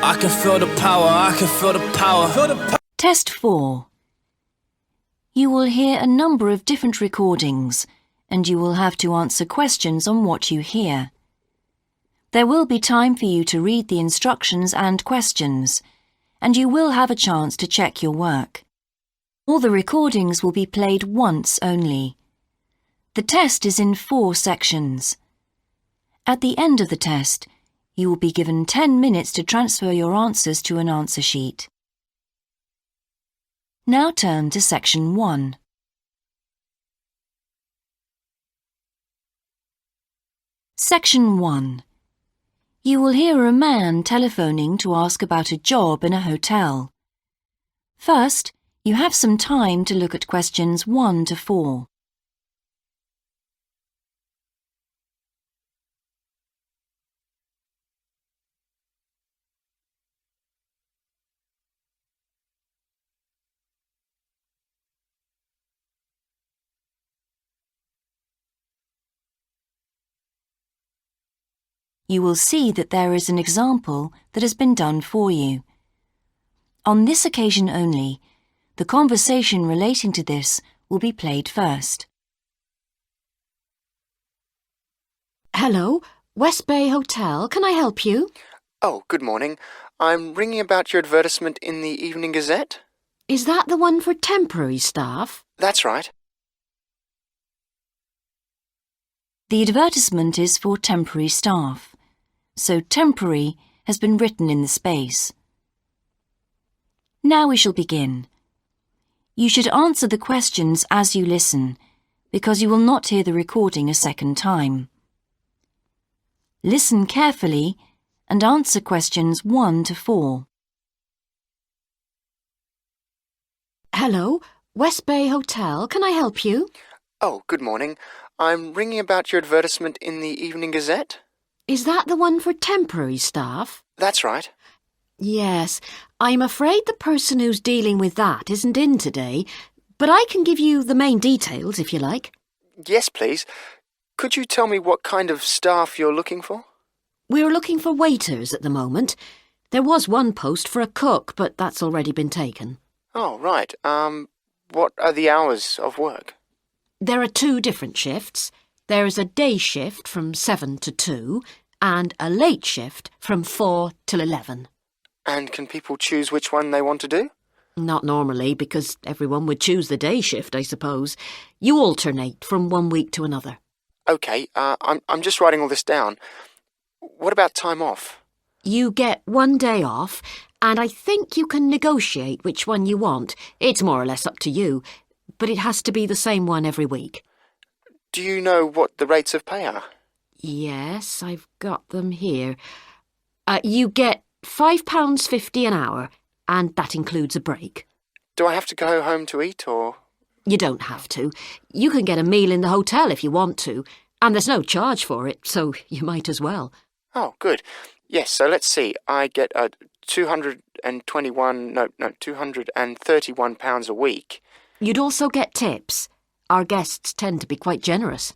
I can feel the power, I can feel the power. Test 4. You will hear a number of different recordings, and you will have to answer questions on what you hear. There will be time for you to read the instructions and questions, and you will have a chance to check your work. All the recordings will be played once only. The test is in 4 sections. At the end of the test, you will be given 10 minutes to transfer your answers to an answer sheet. Now turn to Section 1. Section 1. You will hear a man telephoning to ask about a job in a hotel. First, you have some time to look at questions 1 to 4. You will see that there is an example that has been done for you. On this occasion only, the conversation relating to this will be played first. Hello, West Bay Hotel. Can I help you? Oh, good morning. I'm ringing about your advertisement in the Evening Gazette. Is that the one for temporary staff? That's right. The advertisement is for temporary staff, so temporary has been written in the space. Now we shall begin. You should answer the questions as you listen, because you will not hear the recording a second time. Listen carefully and answer questions 1 to 4. Hello, West Bay Hotel. Can I help you? Oh, good morning. I'm ringing about your advertisement in the Evening Gazette. Is that the one for temporary staff? That's right. Yes, I'm afraid the person who's dealing with that isn't in today, but I can give you the main details if you like. Yes, please. Could you tell me what kind of staff you're looking for? We're looking for waiters at the moment. There was one post for a cook, but that's already been taken. Oh, right. What are the hours of work? There are 2 different shifts. There is a day shift from 7 to 2 and a late shift from 4 till 11. And can people choose which one they want to do? Not normally, because everyone would choose the day shift, I suppose. You alternate from one week to another. OK, I'm just writing all this down. What about time off? You get 1 day off, and I think you can negotiate which one you want. It's more or less up to you, but it has to be the same one every week. Do you know what the rates of pay are? Yes, I've got them here. You get £5.50 an hour, and that includes a break. Do I have to go home to eat, or...? You don't have to. You can get a meal in the hotel if you want to, and there's no charge for it, so you might as well. Oh, good. Yes, so let's see. I get £231 a week. You'd also get tips. Our guests tend to be quite generous.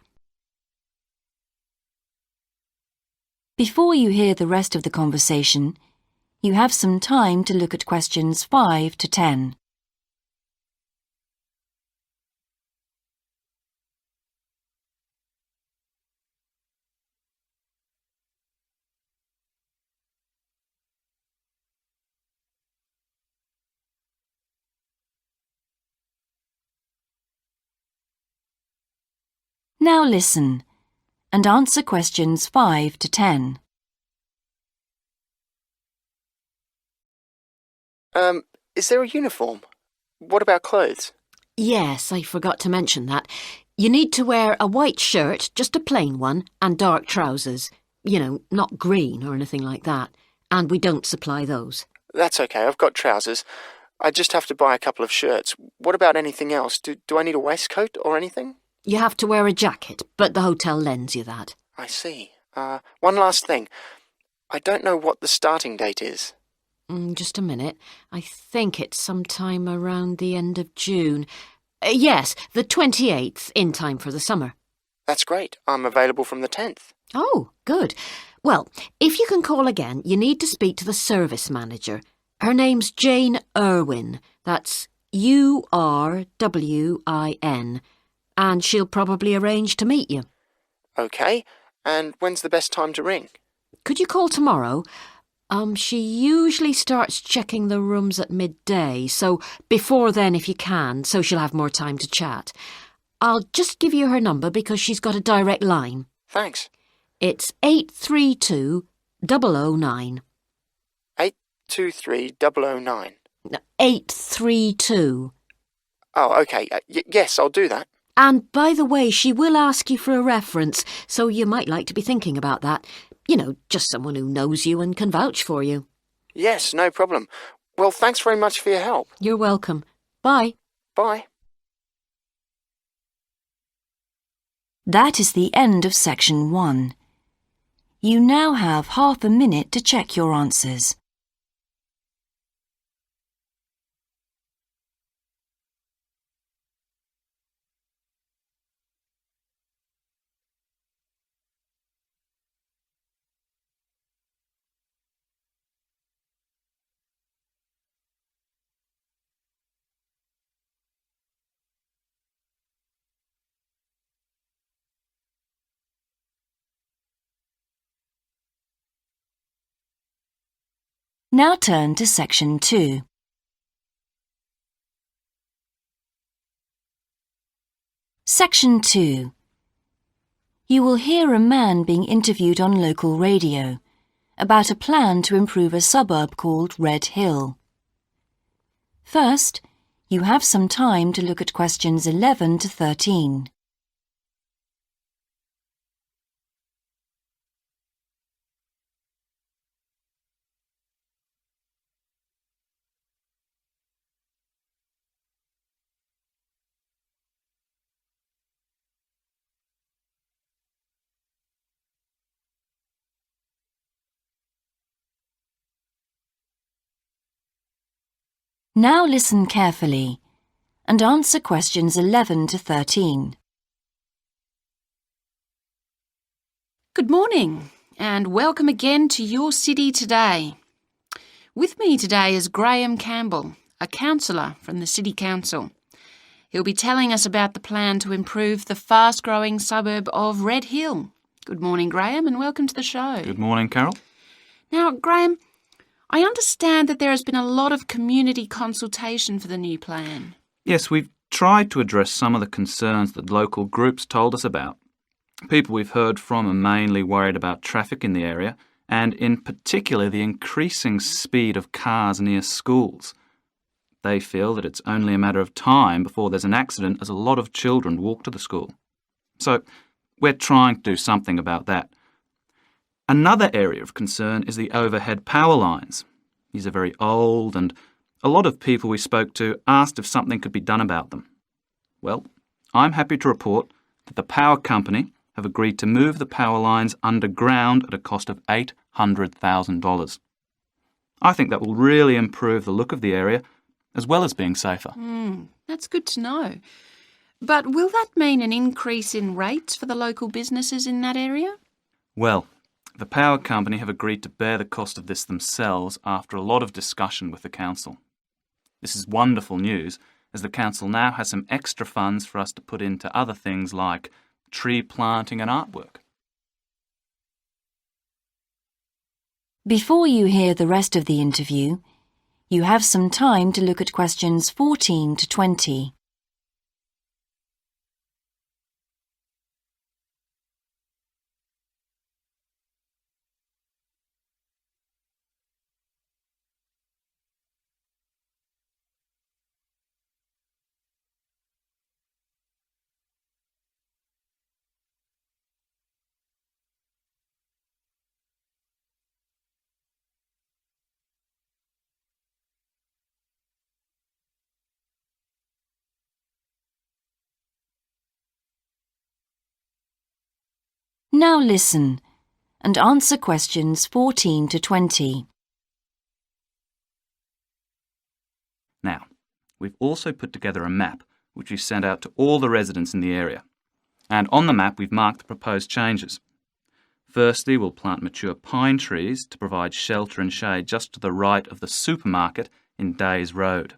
Before you hear the rest of the conversation, you have some time to look at questions 5 to 10. Now listen and answer questions 5 to 10. Is there a uniform? What about clothes? Yes, I forgot to mention that. You need to wear a white shirt, just a plain one, and dark trousers. You know, not green or anything like that. And we don't supply those. That's okay, I've got trousers. I just have to buy a couple of shirts. What about anything else? Do I need a waistcoat or anything? You have to wear a jacket, but the hotel lends you that. I see. One last thing. I don't know what the starting date is. Just a minute. I think it's sometime around the end of June. Yes, the 28th, in time for the summer. That's great. I'm available from the 10th. Oh, good. Well, if you can call again, you need to speak to the service manager. Her name's Jane Urwin. That's Urwin. And she'll probably arrange to meet you. OK, and when's the best time to ring? Could you call tomorrow? She usually starts checking the rooms at midday, so before then if you can, so she'll have more time to chat. I'll just give you her number because she's got a direct line. Thanks. It's 832-009. 823-009. 832. Oh, OK. Yes, I'll do that. And by the way, she will ask you for a reference, so you might like to be thinking about that. You know, just someone who knows you and can vouch for you. Yes, no problem. Well, thanks very much for your help. You're welcome. Bye. Bye. That is the end of section 1. You now have half a minute to check your answers. Now turn to section 2. Section 2. You will hear a man being interviewed on local radio about a plan to improve a suburb called Red Hill. First, you have some time to look at questions 11 to 13. Now listen carefully and answer questions 11 to 13. Good morning and welcome again to your city today. With me today is Graham Campbell, a councillor from the City Council. He'll be telling us about the plan to improve the fast-growing suburb of Red Hill. Good morning, Graham, and welcome to the show. Good morning, Carol. Now, Graham, I understand that there has been a lot of community consultation for the new plan. Yes, we've tried to address some of the concerns that local groups told us about. People we've heard from are mainly worried about traffic in the area and in particular the increasing speed of cars near schools. They feel that it's only a matter of time before there's an accident as a lot of children walk to the school. So we're trying to do something about that. Another area of concern is the overhead power lines. These are very old and a lot of people we spoke to asked if something could be done about them. Well, I'm happy to report that the power company have agreed to move the power lines underground at a cost of $800,000. I think that will really improve the look of the area as well as being safer. That's good to know. But will that mean an increase in rates for the local businesses in that area? Well, the power company have agreed to bear the cost of this themselves after a lot of discussion with the council. This is wonderful news, as the council now has some extra funds for us to put into other things like tree planting and artwork. Before you hear the rest of the interview, you have some time to look at questions 14 to 20. Now listen and answer questions 14 to 20. Now, we've also put together a map which we've sent out to all the residents in the area. And on the map we've marked the proposed changes. Firstly, we'll plant mature pine trees to provide shelter and shade just to the right of the supermarket in Days Road.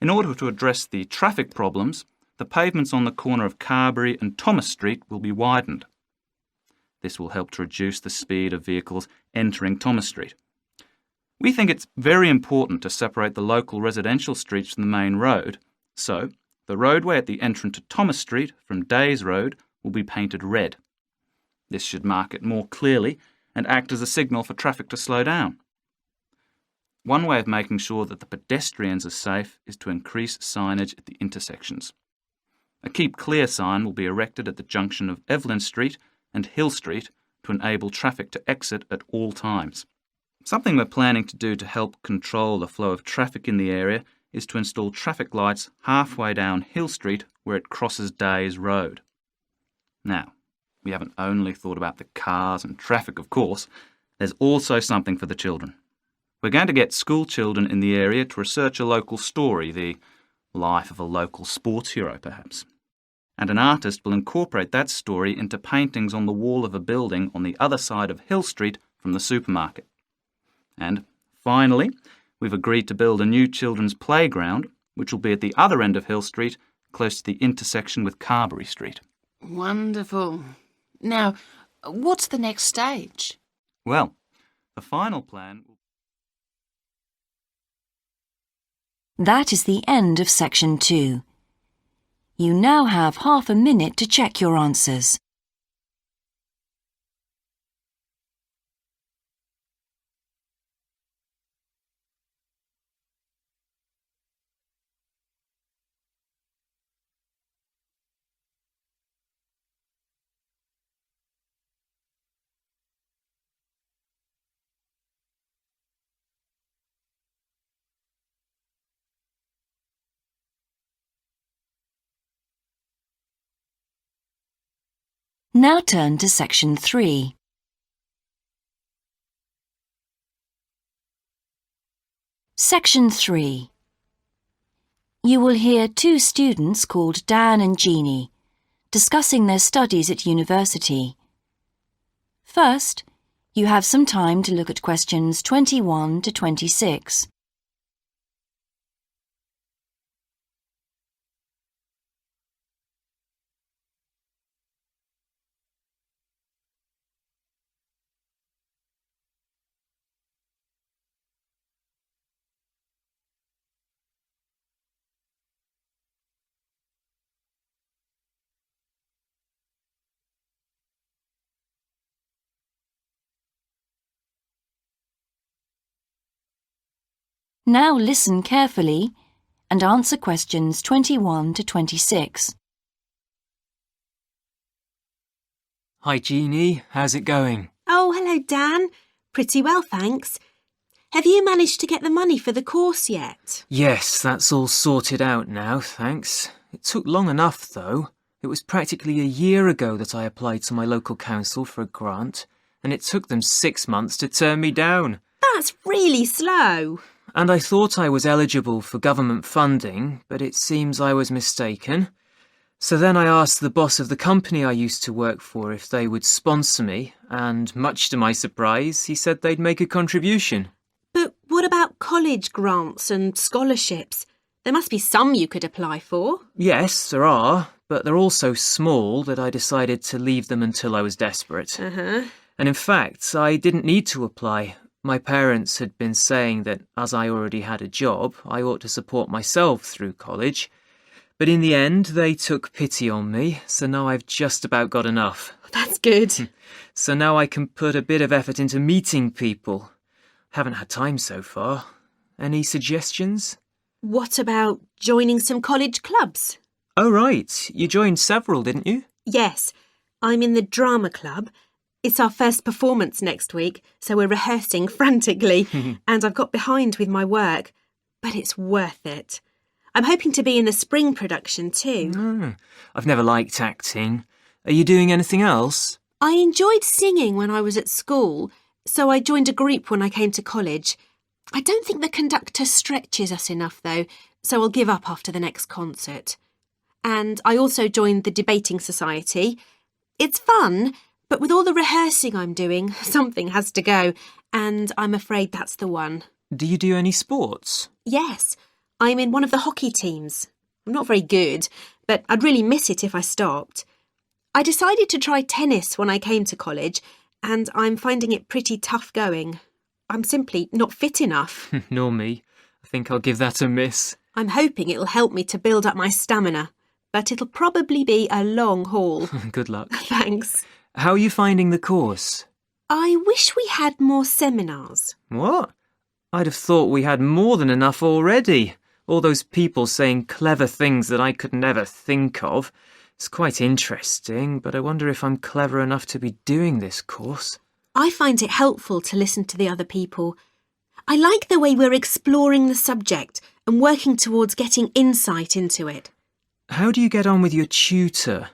In order to address the traffic problems, the pavements on the corner of Carberry and Thomas Street will be widened. This will help to reduce the speed of vehicles entering Thomas Street. We think it's very important to separate the local residential streets from the main road, so the roadway at the entrance to Thomas Street from Days Road will be painted red. This should mark it more clearly and act as a signal for traffic to slow down. One way of making sure that the pedestrians are safe is to increase signage at the intersections. A Keep Clear sign will be erected at the junction of Evelyn Street and Hill Street to enable traffic to exit at all times. Something we're planning to do to help control the flow of traffic in the area is to install traffic lights halfway down Hill Street where it crosses Days Road. Now, we haven't only thought about the cars and traffic, of course. There's also something for the children. We're going to get school children in the area to research a local story, the life of a local sports hero, perhaps. And an artist will incorporate that story into paintings on the wall of a building on the other side of Hill Street from the supermarket. And finally, we've agreed to build a new children's playground, which will be at the other end of Hill Street, close to the intersection with Carberry Street. Wonderful. Now, what's the next stage? Well, the final plan will... That is the end of section 2. You now have half a minute to check your answers. Now turn to section 3. Section 3. You will hear 2 students called Dan and Jeannie discussing their studies at university. First, you have some time to look at questions 21 to 26. Now listen carefully and answer questions 21 to 26. Hi Jeannie, how's it going? Oh, hello Dan. Pretty well, thanks. Have you managed to get the money for the course yet? Yes, that's all sorted out now, thanks. It took long enough though. It was practically a year ago that I applied to my local council for a grant, and it took them 6 months to turn me down. That's really slow. And I thought I was eligible for government funding, but it seems I was mistaken. So then I asked the boss of the company I used to work for if they would sponsor me, and much to my surprise, he said they'd make a contribution. But what about college grants and scholarships? There must be some you could apply for. Yes, there are, but they're all so small that I decided to leave them until I was desperate. And in fact, I didn't need to apply. My parents had been saying that as I already had a job, I ought to support myself through college. But in the end, they took pity on me, so now I've just about got enough. That's good. So now I can put a bit of effort into meeting people. Haven't had time so far. Any suggestions? What about joining some college clubs? Oh, right. You joined several, didn't you? Yes. I'm in the drama club. It's our first performance next week, so we're rehearsing frantically, and I've got behind with my work. But it's worth it. I'm hoping to be in the spring production too. I've never liked acting. Are you doing anything else? I enjoyed singing when I was at school, so I joined a group when I came to college. I don't think the conductor stretches us enough, though, so I'll give up after the next concert. And I also joined the debating society. It's fun, But with all the rehearsing I'm doing, something has to go, and I'm afraid that's the one. Do you do any sports? Yes, I'm in one of the hockey teams. I'm not very good, but I'd really miss it if I stopped. I decided to try tennis when I came to college, and I'm finding it pretty tough going. I'm simply not fit enough. Nor me. I think I'll give that a miss. I'm hoping it'll help me to build up my stamina, but it'll probably be a long haul. Good luck. Thanks. How are you finding the course? I wish we had more seminars. What? I'd have thought we had more than enough already. All those people saying clever things that I could never think of. It's quite interesting, but I wonder if I'm clever enough to be doing this course. I find it helpful to listen to the other people. I like the way we're exploring the subject and working towards getting insight into it. How do you get on with your tutor?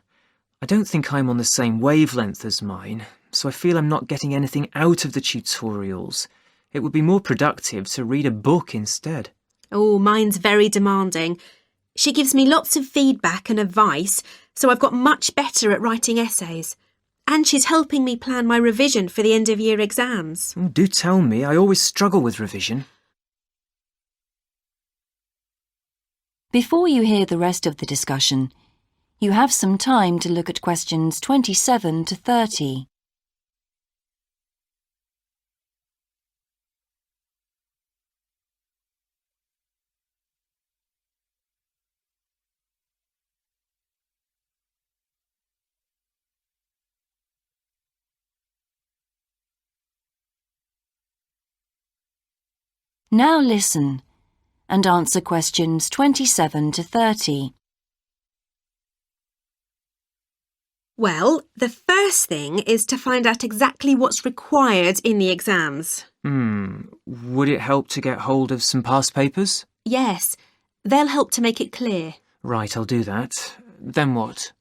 I don't think I'm on the same wavelength as mine, so I feel I'm not getting anything out of the tutorials. It would be more productive to read a book instead. Oh, mine's very demanding. She gives me lots of feedback and advice, so I've got much better at writing essays. And she's helping me plan my revision for the end-of-year exams. Do tell me, I always struggle with revision. Before you hear the rest of the discussion, you have some time to look at questions 27 to 30. Now listen and answer questions 27 to 30. Well, the first thing is to find out exactly what's required in the exams. Would it help to get hold of some past papers? Yes, they'll help to make it clear. Right, I'll do that. Then what?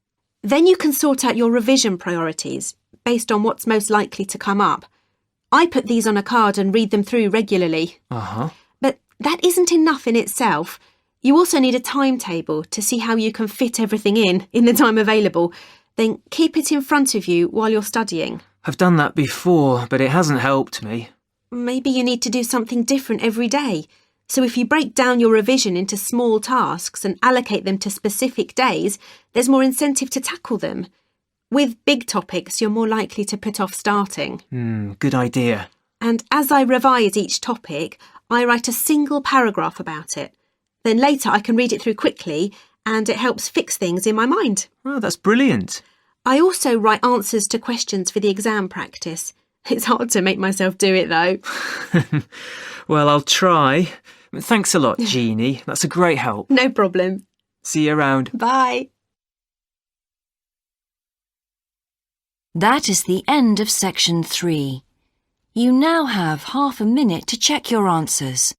Then you can sort out your revision priorities based on what's most likely to come up. I put these on a card and read them through regularly. Uh-huh. But that isn't enough in itself. You also need a timetable to see how you can fit everything in the time available. Then keep it in front of you while you're studying. I've done that before, but it hasn't helped me. Maybe you need to do something different every day. So if you break down your revision into small tasks and allocate them to specific days, there's more incentive to tackle them. With big topics, you're more likely to put off starting. Good idea. And as I revise each topic, I write a single paragraph about it. Then later I can read it through quickly, and it helps fix things in my mind. Oh, that's brilliant. I also write answers to questions for the exam practice. It's hard to make myself do it, though. Well, I'll try. Thanks a lot, Jeannie. That's a great help. No problem. See you around. Bye. That is the end of section 3. You now have half a minute to check your answers.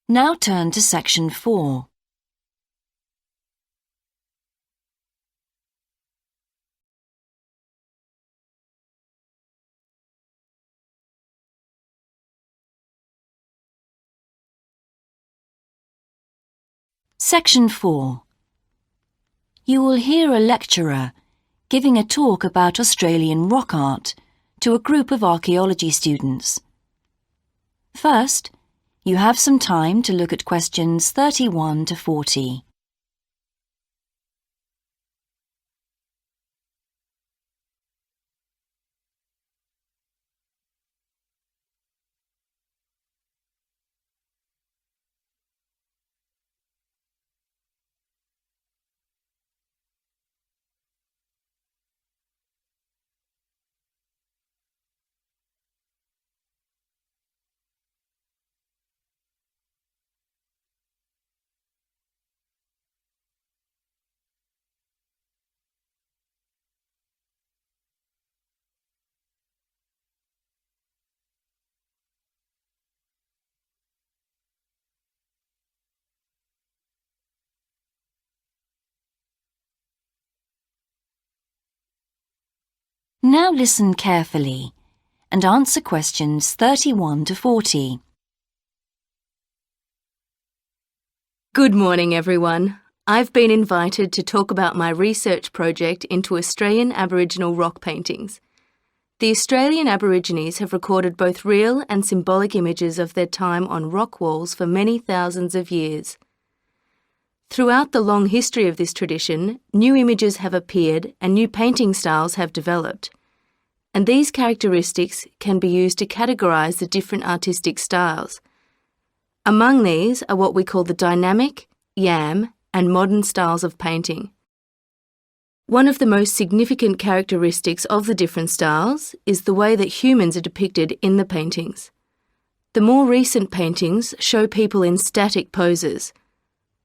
Now turn to section 4. Section 4. You will hear a lecturer giving a talk about Australian rock art to a group of archaeology students. First, you have some time to look at questions 31 to 40. Now listen carefully and answer questions 31 to 40. Good morning, everyone. I've been invited to talk about my research project into Australian Aboriginal rock paintings. The Australian Aborigines have recorded both real and symbolic images of their time on rock walls for many thousands of years. Throughout the long history of this tradition, new images have appeared and new painting styles have developed. And these characteristics can be used to categorise the different artistic styles. Among these are what we call the dynamic, yam, and modern styles of painting. One of the most significant characteristics of the different styles is the way that humans are depicted in the paintings. The more recent paintings show people in static poses,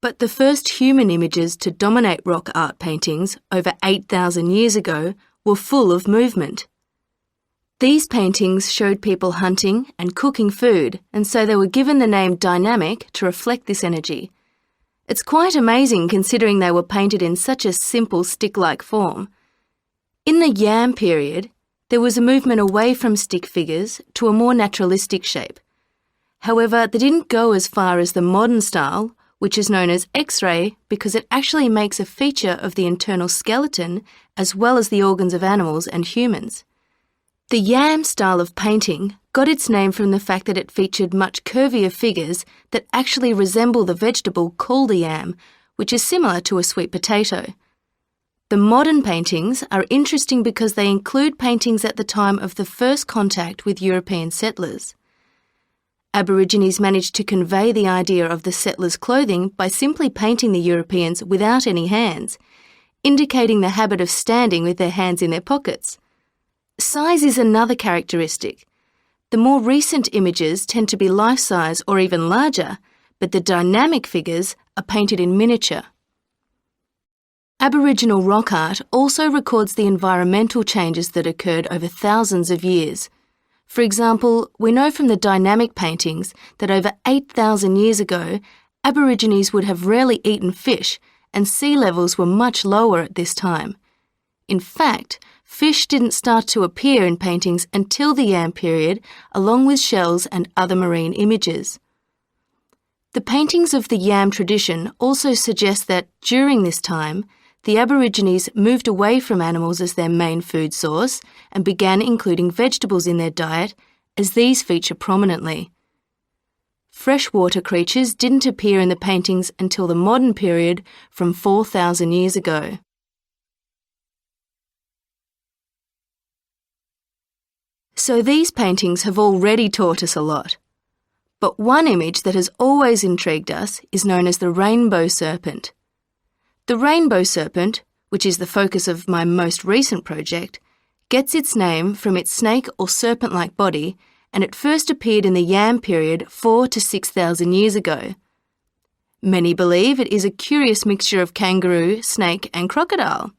but the first human images to dominate rock art paintings over 8,000 years ago were full of movement. These paintings showed people hunting and cooking food, and so they were given the name dynamic to reflect this energy. It's quite amazing considering they were painted in such a simple stick-like form. In the yam period, there was a movement away from stick figures to a more naturalistic shape. However, they didn't go as far as the modern style, which is known as X-ray because it actually makes a feature of the internal skeleton as well as the organs of animals and humans. The yam style of painting got its name from the fact that it featured much curvier figures that actually resemble the vegetable called a yam, which is similar to a sweet potato. The modern paintings are interesting because they include paintings at the time of the first contact with European settlers. Aborigines managed to convey the idea of the settlers' clothing by simply painting the Europeans without any hands, indicating the habit of standing with their hands in their pockets. Size is another characteristic. The more recent images tend to be life-size or even larger, but the dynamic figures are painted in miniature. Aboriginal rock art also records the environmental changes that occurred over thousands of years. For example, we know from the dynamic paintings that over 8,000 years ago, Aborigines would have rarely eaten fish and sea levels were much lower at this time. In fact, fish didn't start to appear in paintings until the Yam period, along with shells and other marine images. The paintings of the Yam tradition also suggest that during this time, the Aborigines moved away from animals as their main food source and began including vegetables in their diet, as these feature prominently. Freshwater creatures didn't appear in the paintings until the modern period from 4,000 years ago. So these paintings have already taught us a lot. But one image that has always intrigued us is known as the Rainbow Serpent. The Rainbow Serpent, which is the focus of my most recent project, gets its name from its snake or serpent-like body, and it first appeared in the Yam period 4,000 to 6,000 years ago. Many believe it is a curious mixture of kangaroo, snake and crocodile.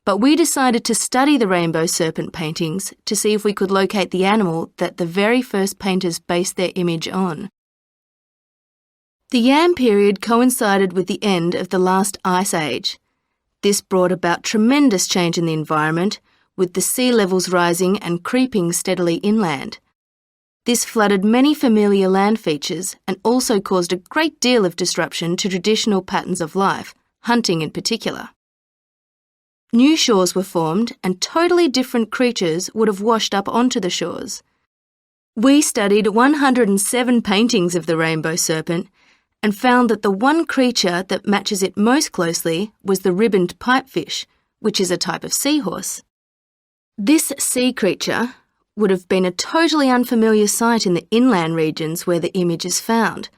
But we decided to study the Rainbow Serpent paintings to see if we could locate the animal that the very first painters based their image on. The Yam period coincided with the end of the last ice age. This brought about tremendous change in the environment, with the sea levels rising and creeping steadily inland. This flooded many familiar land features and also caused a great deal of disruption to traditional patterns of life, hunting in particular. New shores were formed and totally different creatures would have washed up onto the shores. We studied 107 paintings of the Rainbow Serpent and found that the one creature that matches it most closely was the ribboned pipefish, which is a type of seahorse. This sea creature would have been a totally unfamiliar sight in the inland regions where the image is found,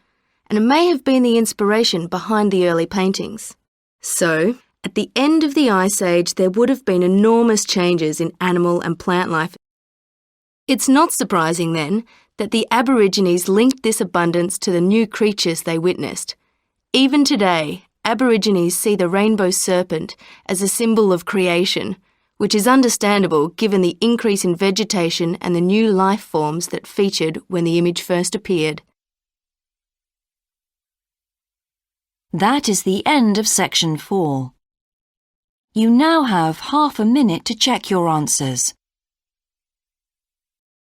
and it may have been the inspiration behind the early paintings. So, at the end of the Ice Age, there would have been enormous changes in animal and plant life. It's not surprising, then, that the Aborigines linked this abundance to the new creatures they witnessed. Even today, Aborigines see the Rainbow Serpent as a symbol of creation, which is understandable given the increase in vegetation and the new life forms that featured when the image first appeared. That is the end of section 4. You now have half a minute to check your answers.